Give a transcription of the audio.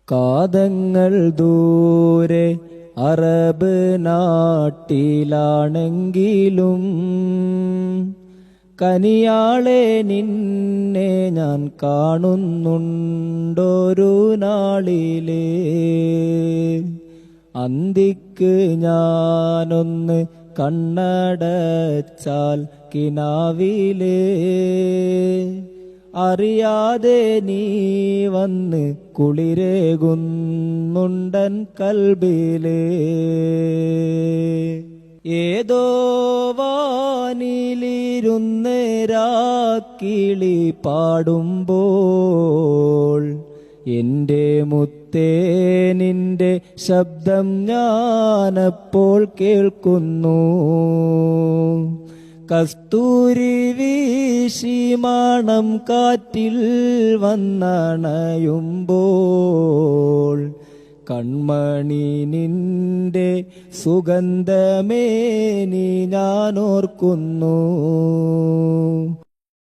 കാതങ്ങൾ ദൂരെ അറബ് നാട്ടിലാണെങ്കിലും കനിയാളെ നിന്നെ ഞാൻ കാണുന്നുണ്ടൊരു നാളിലേ. അന്തിക്ക് ഞാനൊന്ന് കണ്ണടച്ചാൽ കിനാവിലേ അറിയാതെ നീ വന്ന് കുളിരേകുന്നുണ്ടൻ കൽബിലേ. ഏതോ വാനിലിരുന്ന് രാക്കിളി പാടുമ്പോൾ എൻ്റെ മുത്തേ നിന്റെ ശബ്ദം ഞാനപ്പോൾ കേൾക്കുന്നു. കസ്തൂരി വീശി മണം കാറ്റിൽ വന്നണയുമ്പോൾ കൺമണി നിന്റെ സുഗന്ധമേ നീ ഞാനോർക്കുന്നു.